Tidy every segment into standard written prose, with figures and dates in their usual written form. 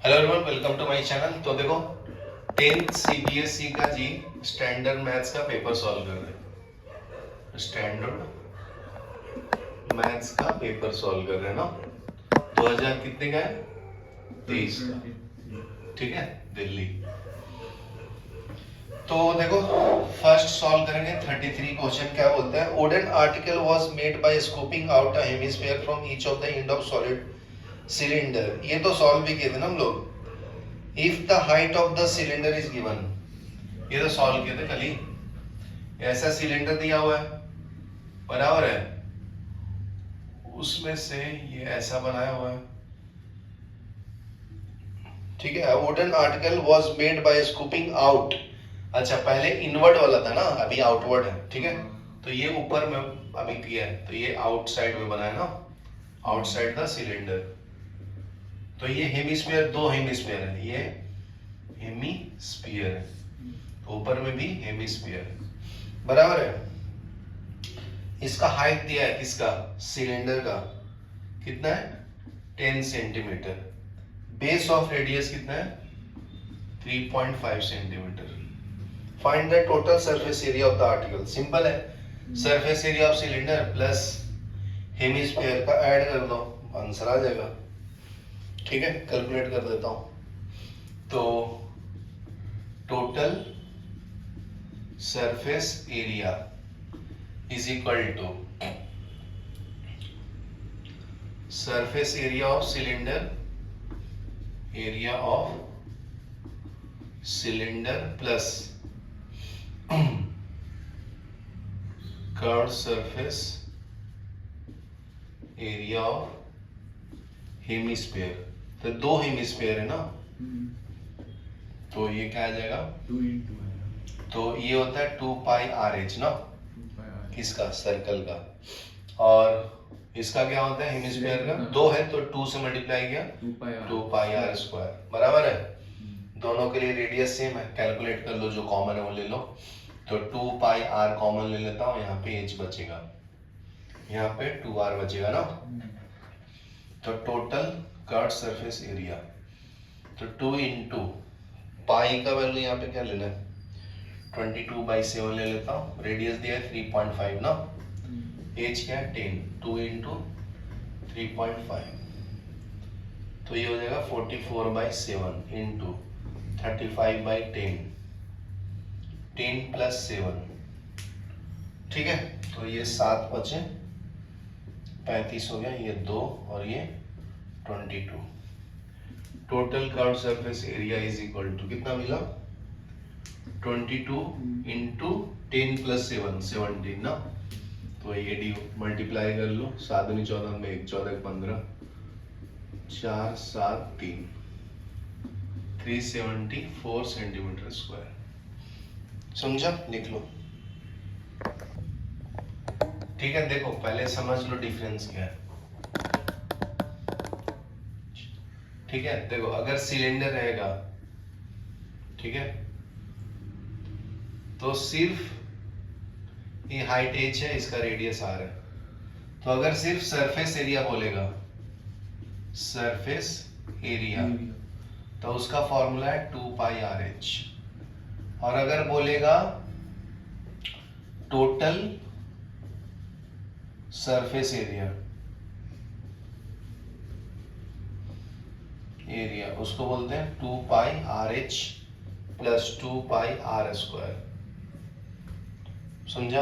Hello everyone, welcome to my channel. तो देखो 10th CBSE का जी स्टैंडर्ड मैथ्स का पेपर सॉल्व कर रहे हैं। स्टैंडर्ड मैथ्स का पेपर सॉल्व कर रहे हैं ना। 2000 कितने का है? 23 का। ठीक है, दिल्ली। तो देखो फर्स्ट सॉल्व करेंगे 33 क्वेश्चन। क्या बोलता है? Wooden article was made by scooping out a hemisphere from each of the end of solid cylinder. ये तो सॉल्व भी किए थे ना हम लोग। If the height of the cylinder is given, ये तो सॉल्व किए थे कल ही। ऐसा सिलेंडर दिया हुआ है, बराबर है, उसमें से ये ऐसा बनाया हुआ है। ठीक है, wooden article was made by scooping out. अच्छा, पहले इनवर्ड वाला था ना, अभी आउटवर्ड है। ठीक है, तो ये ऊपर में अभी किया है, तो ये आउटसाइड में बना है ना, आउटसाइड द सिलेंडर। तो ये हेमिस्फीयर, दो हेमिस्फीयर है, ये हेमिस्फीयर है, ऊपर में भी हेमिस्फीयर है, बराबर है। इसका हाइट दिया है, किसका? सिलेंडर का। कितना है? 10 सेंटीमीटर। बेस ऑफ रेडियस कितना है? 3.5 centimetre. Find the total surface area of the article. Simple है, surface area of cylinder plus hemisphere का ऐड कर दो, आंसर आ जाएगा। ठीक है, कैलकुलेट कर देता हूं। तो total surface area is equal to surface area of cylinder plus curved surface area of hemisphere. तो दो हेमिस्फीयर है ना, तो ये क्या आ जाएगा? 2 into है। तो ये होता है 2 पाई आर एच ना, किसका? सर्कल का। और इसका क्या होता है? हेमिस्फीयर का। दो है तो 2 से मल्टीप्लाई किया, 2 पाई आर स्क्वायर, बराबर है। दोनों के लिए रेडियस सेम है, कैलकुलेट कर लो, जो कॉमन है वो ले लो। तो 2 पाई आर कॉमन ले लेता हूँ, यहाँ पे एच बचेगा, यहाँ पे 2 आर बचेगा ना। तो टोटल कर्व सरफेस एरिया, तो 2 इंटू पाई का वैल्यू यहाँ पे क्या लेना है? 22/7 ले लेता हूँ। रेडियस दिया है 3.5 ना, एच क्या है? 10। 2 इंटू 3.5, तो ये हो जाएगा 44/7 इंटू 35/10, 10 प्लस 7। ठीक है, तो ये 7 बचे, 35 हो गया, ये 2 और ये 22। Total curve surface area is equal to कितना मिला? 22 इंटू 10 प्लस 7, 17 ना। तो ये डी मल्टीप्लाई कर लो, 7 दूनी 14 में 1, 14 15, 4 7 3, 374 सेंटीमीटर स्क्वायर। समझा? लिख लो। ठीक है, देखो पहले समझ लो डिफरेंस क्या है। ठीक है, देखो अगर सिलेंडर रहेगा, ठीक है, तो सिर्फ ये हाइट h है, इसका रेडियस r है। तो अगर सिर्फ सरफेस एरिया बोलेगा, सरफेस एरिया, तो उसका फॉर्मूला है 2 पाई आर एच। और अगर बोलेगा टोटल सरफेस एरिया, उसको बोलते हैं 2 pi r h plus 2 pi r square. समझा?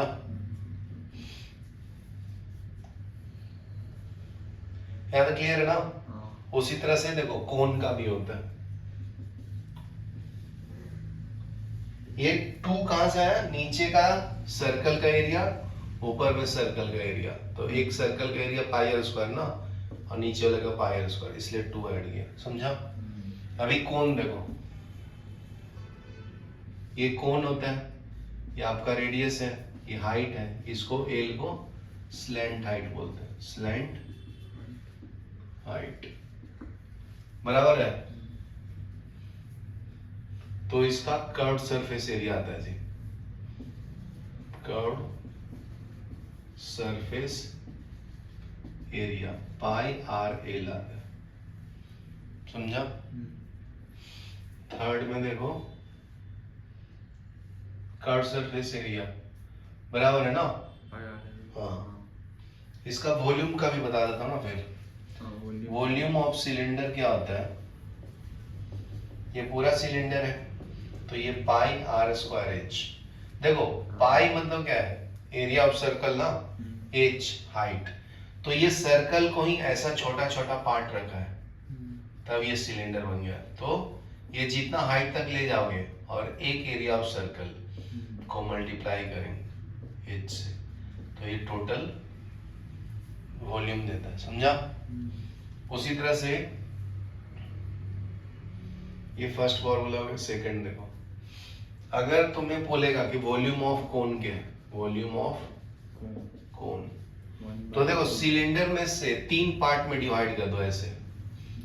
यहाँ तक क्लियर है ना? उसी तरह से देखो कोन का भी होता है। ये 2 कहां से आया? नीचे का सर्कल का एरिया, ऊपर में सर्कल का एरिया। तो एक सर्कल का एरिया पाई आर स्क्वायर ना, और नीचे वाले का पाई आर स्क्वायर, इसलिए 2 ऐड किया। समझा? अभी कोन देखो, ये कोन होता है, ये आपका रेडियस है, ये हाइट है, इसको एल को स्लैंट हाइट बोलते हैं, स्लैंट हाइट, बराबर है। तो इसका कर्व्ड सरफेस एरिया आता है जी, curved surface area pi r l आता है। समझा? थर्ड में देखो कर्व सरफेस एरिया बराबर है ना। हाँ, इसका वॉल्यूम का भी बता देता हूँ ना फिर। वॉल्यूम ऑफ सिलेंडर क्या होता है, ये पूरा सिलेंडर है तो ये पाई आर स्क्वायर एच। देखो पाई मतलब क्या है, एरिया ऑफ सर्कल ना, एच हाइट। तो ये सर्कल को ही ऐसा छोटा छोटा पार्ट रखा है तब ये सिलेंडर बन गया। तो ये जितना हाइट तक ले जाओगे और एक एरिया ऑफ सर्कल को मल्टीप्लाई करेंगे एच से तो ये टोटल वॉल्यूम देता है, समझा। उसी तरह से ये फर्स्ट फॉर्मूला हो गया। सेकंड देखो, अगर तुम्हें बोलेगा कि वॉल्यूम ऑफ कोन क्या है, वॉल्यूम ऑफ कोन, तो देखो सिलेंडर में से 3 पार्ट में डिवाइड कर दो ऐसे,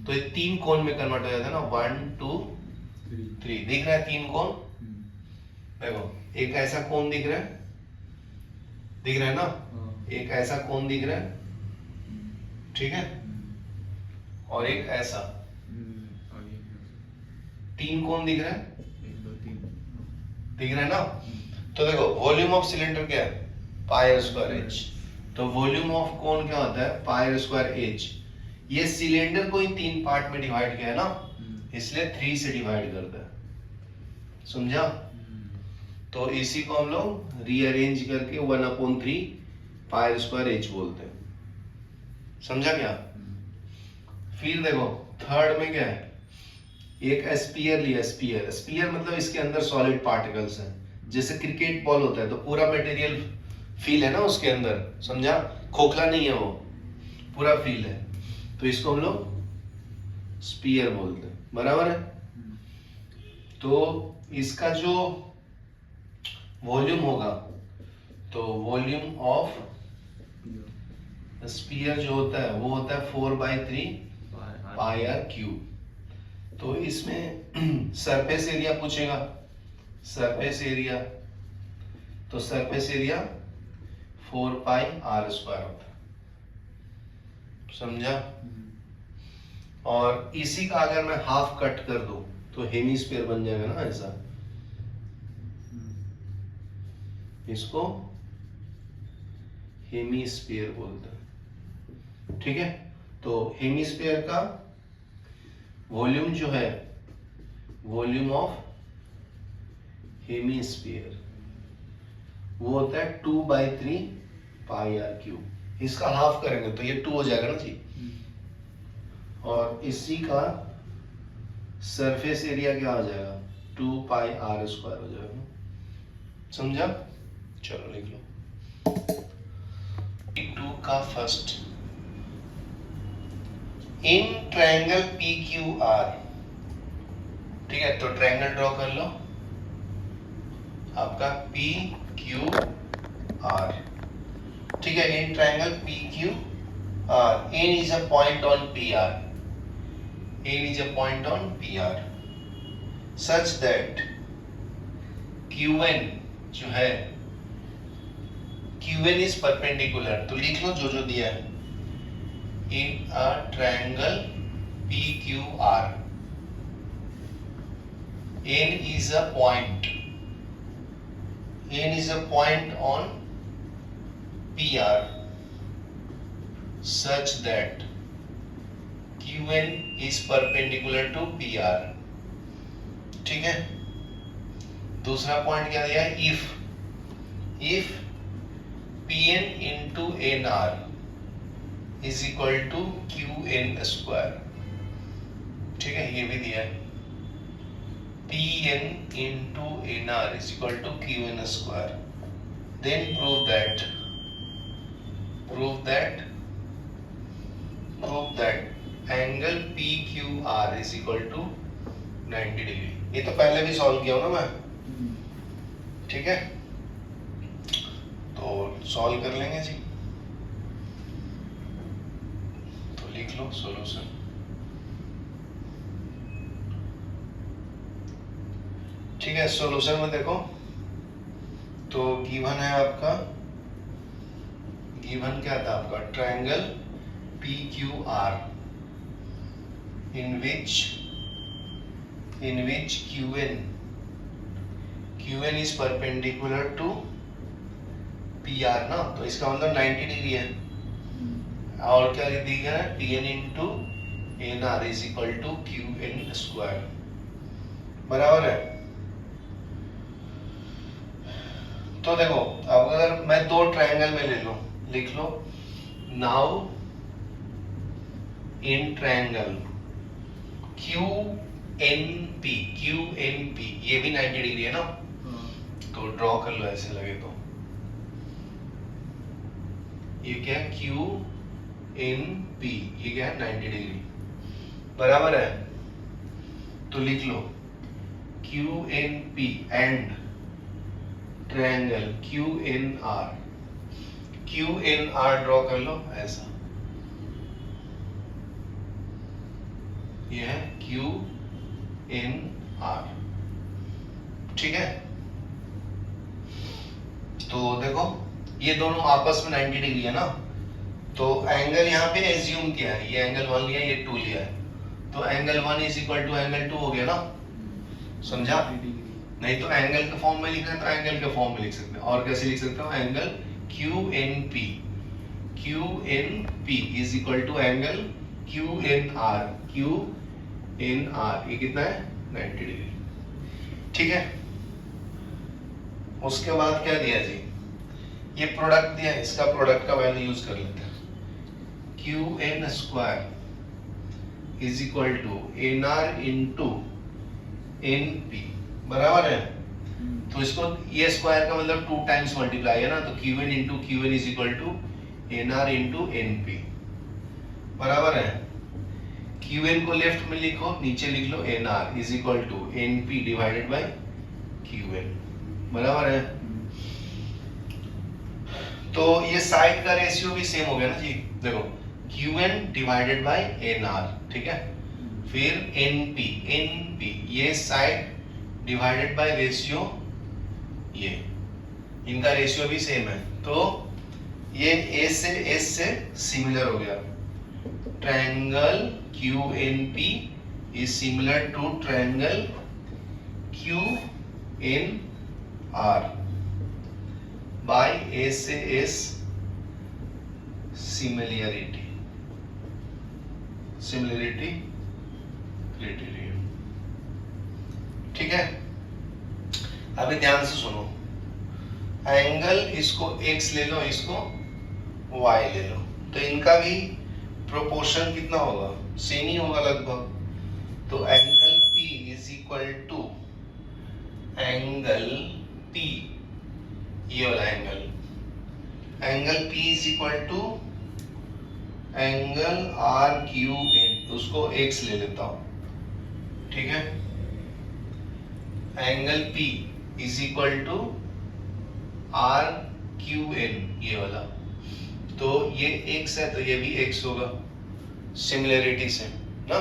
तो ये 3 कोन में कन्वर्ट हो जाता है ना। 1 2 3 दिख रहा है 3 कोन। देखो एक ऐसा कोन दिख रहा है ना, एक ऐसा कोन दिख रहा है, ठीक है, और एक ऐसा 3 कोन दिख रहा है, दिख रहा है ना। तो देखो वॉल्यूम ऑफ सिलेंडर क्या है, पाई आर स्क्वायर एच। तो वॉल्यूम ऑफ कोन क्या होता है, पाई आर स्क्वायर एच। ये सिलेंडर को ही 3 पार्ट में डिवाइड किया है ना, इसलिए 3 से डिवाइड करता है, समझा। तो इसी को हम लोग रीअरेंज करके 1/3 पाई आर स्क्वायर एच बोलते हैं, समझा क्या। फिर देखो थर्ड में क्या है, एक स्फीयर लिया। स्फीयर मतलब इसके अंदर सॉलिड पार्टिकल्स हैं, जैसे क्रिकेट बॉल होता है तो पूरा मटेरियल फील है ना उसके अंदर, समझा, खोखला नहीं है वो, पूरा फील है, तो इसको हम लोग स्फीयर बोलते हैं, बराबर है। तो इसका जो वॉल्यूम होगा, तो वॉल्यूम ऑफ स्फीयर जो होता है वो होता है 4/3 पाई आर क्यूब। तो इसमें सरफेस एरिया पूछेगा, सरफेस एरिया, तो surface area 4 pi r square होता है, समझा। और इसी का अगर मैं हाफ कट कर दूं तो हेमिस्फीयर बन जाएगा ना ऐसा, इसको हेमिस्फीयर बोलते हैं, ठीक है। तो हेमिस्फीयर का वॉल्यूम जो है, वॉल्यूम ऑफ हेमिस्फीयर वो होता है 2/3 पाई आर क्यूब। इसका हाफ करेंगे तो ये 2 हो जाएगा ना जी। और इसी का सरफेस एरिया क्या हो जाएगा, 2 पाई आर स्क्वायर हो जाएगा, समझा। चलो लिख लो 2 का फर्स्ट, इन ट्रायंगल पी क्यू आर, ठीक है। तो ट्रायंगल ड्रॉ कर लो आपका पी क्यू आर, ठीक है। In triangle P Q R, N is a point on P R, N is a point on P R such that Q N जो है, Q N is perpendicular, तो लिख लो जो जो दिया है। In a triangle PQR, N is a point. N is a point on PR such that QN is perpendicular to PR. ठीक है। दूसरा पॉइंट क्या दिया है, if PN into NR is equal to QN square, ठीक है, ये भी दिया है। PN into NR is equal to QN square. Then prove that angle PQR is equal to 90 degree. ये तो पहले भी सॉल्व किया हूं ना मैं, ठीक है। तो सॉल्व कर लेंगे जी, लिख लो सॉल्यूशन। ठीक है, सॉल्यूशन में देखो तो गिवन है आपका, गिवन क्या था आपका, triangle P Q R in which in which QN is perpendicular to PR ना, तो इसका मतलब 90 डिग्री है। और क्या लिख दिया है, PN into NR is equal to QN square, बराबर है। तो देखो अब अगर मैं दो ट्रायंगल में ले लूं, लिख लो नाउ इन ट्रायंगल QNP, ये भी 90 डिग्री है ना, तो ड्रॉ कर लो ऐसे लगे तो। ये क्या है, QNP, ये क्या है 90 डिग्री, बराबर है। तो लिख लो QNP and triangle QNR draw कर लो ऐसा, ये है QNR, ठीक है। तो देखो ये दोनों आपस में 90 डिग्री है ना, तो एंगल यहाँ पे एज्यूम किया है, ये एंगल 1 लिया, ये 2 लिया है, तो angle 1 is equal to angle 2 हो गया ना, समझा। नहीं तो एंगल के फॉर्म में लिखना है तो एंगल के फॉर्म में लिख सकते हैं, और कैसे लिख सकते हो, angle QNP is equal to angle QNR, ये कितना है 90 डिग्री, ठीक है। उसके बाद क्या दिया जी, ये प्रोडक्ट दिया, इसका प्रोडक्ट का वैल्यू यूज कर लेते हैं, QN square is equal to NR into NP, बराबर है। तो इसको, ये स्क्वायर का मतलब 2 टाइम्स मल्टीप्लाई है ना, तो QN into QN is equal to NR into NP, बराबर है। QN को लेफ्ट में लिखो, नीचे लिख लो NR is equal to NP divided by QN, बराबर है। तो ये साइड का रेशियो भी सेम हो गया ना जी, देखो QN डिवाइडेड बाय NR, ठीक है। फिर NP ये साइड डिवाइडेड बाय रेशियो, ये इनका रेशियो भी सेम है, तो ये S से सिमिलर हो गया। Triangle QNP is similar to triangle QNR by S similarity criterion, ठीक है। अभी ध्यान से सुनो, एंगल इसको x ले लो, इसको y ले लो, तो इनका भी प्रोपोर्शन कितना होगा, सेम ही होगा लगभग। तो angle P is equal to angle P, ये वाला angle P is equal to angle RQN, उसको x ले लेता हूं, ठीक है। Angle P is equal to RQN, ये वाला, तो ये x है तो ये भी x होगा, सिमिलरिटी से ना।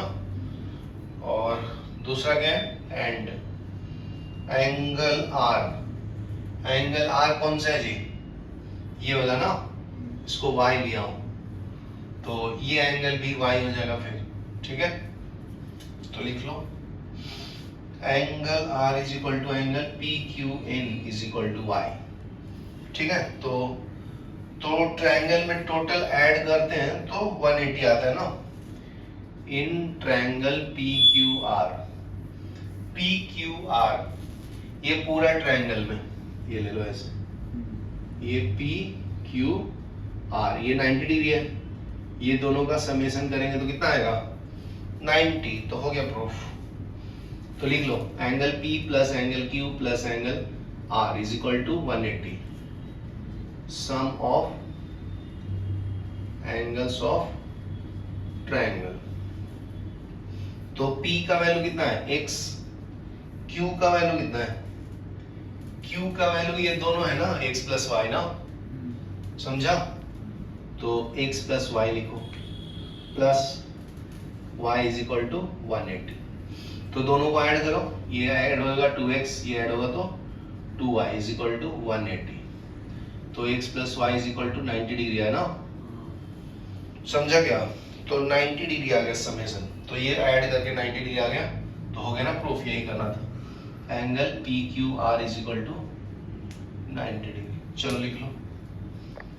और दूसरा क्या है, एंड एंगल R कौन सा है जी, ये वाला ना, इसको y लिया हूं, तो ये एंगल भी y हो जाएगा फिर, ठीक है। तो लिख लो angle R is equal to angle PQN is equal to y, ठीक है। तो ट्रायंगल में टोटल ऐड करते हैं तो 180 आता है ना, इन ट्रायंगल PQR, ये पूरा ट्रायंगल में, ये ले लो ऐसे, ये PQR, ये 90 डिग्री है, ये दोनों का समेशन करेंगे तो कितना आएगा 90, तो हो गया प्रूफ। तो लिख लो angle P plus angle Q plus angle R is equal to 180, sum of angles of triangle. तो P का वैल्यू कितना है x, Q का वैल्यू कितना है, Q का वैल्यू ये दोनों है ना, x प्लस y ना, समझा। तो x प्लस y लिखो, plus y is equal to 180, तो दोनों को ऐड करो, ये ऐड होगा 2x, ये ऐड होगा तो 2y इज इक्वल टू 180, तो x plus y is equal to 90 degree है ना, समझा क्या। तो 90 डिग्री आ गया समेशन, तो ये ऐड करके 90 डिग्री आ गया, तो तो हो गया ना प्रूफ, यही करना था। Angle P Q R is equal to 90 degree. चलो लिख लो।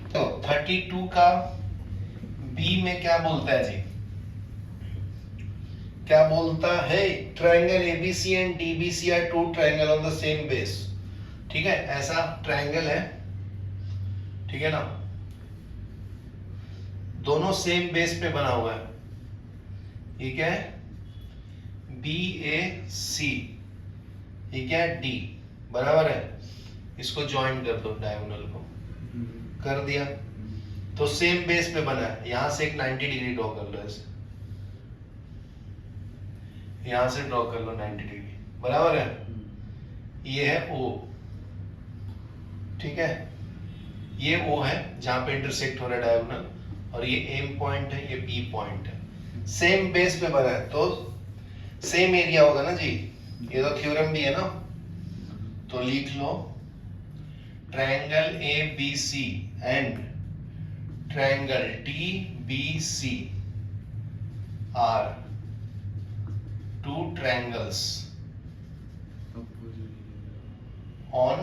तो 32 का बी में क्या बोलता है जी, क्या बोलता है, triangle ABC and DBC are two triangle on the same base. ठीक है, ऐसा ट्रायंगल है, ठीक है ना, दोनों सेम बेस पे बना हुआ है। ये क्या है, बी ए सी, ये क्या है, डी, बराबर है। इसको ज्वाइन कर दो, डायगोनल को कर दिया, तो सेम बेस पे बना है। यहां से एक 90 डिग्री ड्रॉ कर लो, ऐसे यहां से ड्रॉ कर लो 90 डिग्री, बराबर है। ये है ओ, ठीक है, ये ओ है जहां पे इंटरसेक्ट हो रहा है डायगोनल, और ये एम पॉइंट है, ये बी पॉइंट है। सेम बेस पे बना है तो सेम एरिया होगा ना जी, ये तो थ्योरम भी है ना। तो लिख लो, triangle A B C and triangle D B C are two triangles on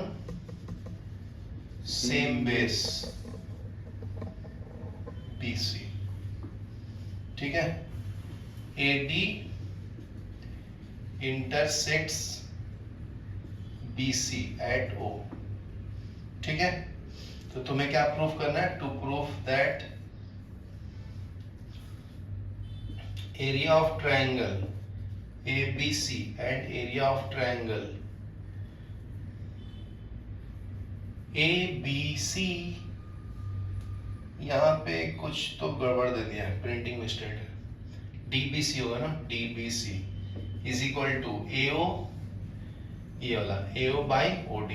same base BC, ठीक है। AD intersects BC at O, ठीक है। तो तुम्हें क्या प्रूफ करना है, to proof that area of triangle ABC and area of triangle ABC, यहाँ पे कुछ तो गड़बड़ दे दिया है, प्रिंटिंग मिस्टेक है। DBC होगा ना, DBC is equal to AO, ये वाला AO बाई OD,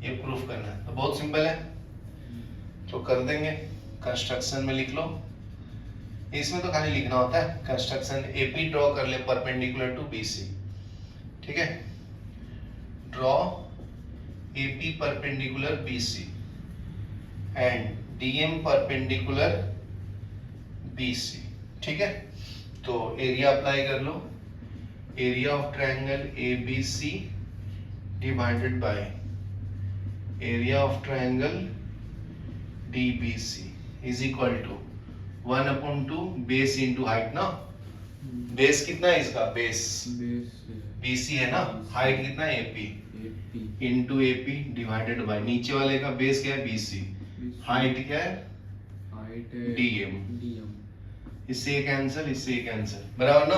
ये प्रूफ करना है। तो बहुत सिंपल है, तो कर देंगे। कंस्ट्रक्शन में लिख लो, इसमें तो खाली लिखना होता है। कंस्ट्रक्शन AP ड्रॉ कर ले परपेंडिकुलर टू BC, ठीक है। Draw AP perpendicular BC and DM perpendicular BC, ठीक है। तो एरिया अप्लाई कर लो, area of triangle ABC divided by area of triangle DBC is equal to 1/2 base into height ना। बेस कितना है इसका, बेस BC है ना, हाइट कितना है AP into AP divided by नीचे वाले का बेस क्या है BC, हाइट क्या है, हाइट DM, इससे ये कैंसिल, इससे ये कैंसिल, बराबर ना।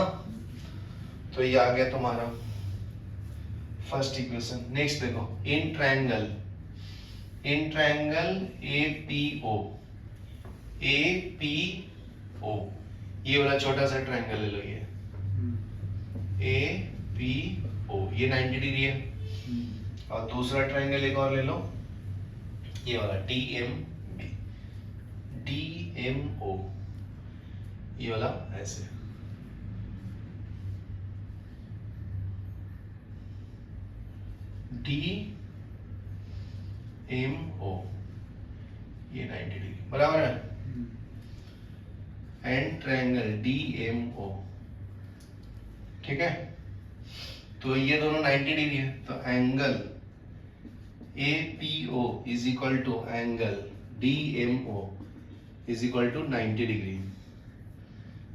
तो ये आ गया तुम्हारा फर्स्ट इक्वेशन। नेक्स्ट देखो, इन ट्रायंगल APO, ये वाला छोटा सा ट्रायंगल ले लो, ये APO, ये 90 डिग्री है। और दूसरा ट्रायंगल एक और ले लो, ये वाला DMO, ये वाला ऐसे। DMO, ये 90 डिग्री, बराबर है। एंड ट्रायंगल DMO, ठीक है। तो ये दोनों 90 डिग्री है, तो angle APO is equal to angle DMO is equal to 90 degree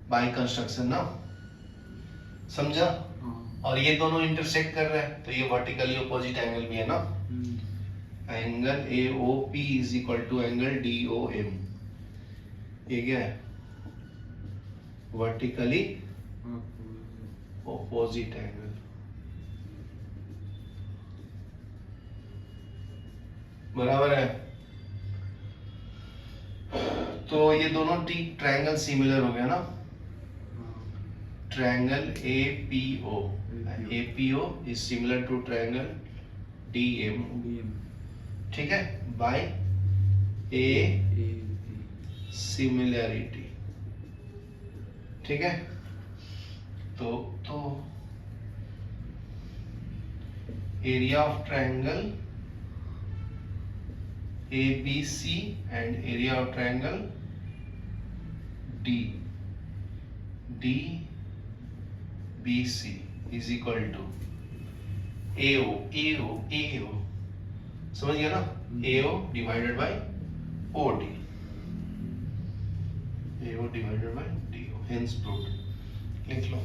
by construction ना, समझा। और ये दोनों इंटरसेक्ट कर रहे हैं, तो ये वर्टिकली अपोजिट एंगल भी है ना। Angle AOP is equal to angle DOM, ये क्या है, वर्टिकली अपोजिट एंगल। बराबर है। तो ये दोनों ट्रायंगल सिमिलर हो गया ना। Triangle APO is similar to triangle DMO, ठीक है, बाय A सिमिलैरिटी, ठीक है। तो area of triangle ABC and area of triangle DBC is equal to AO AO AO, समझ गया ना? AO divided by OD, AO divided by DO, hence proved. लिख लो।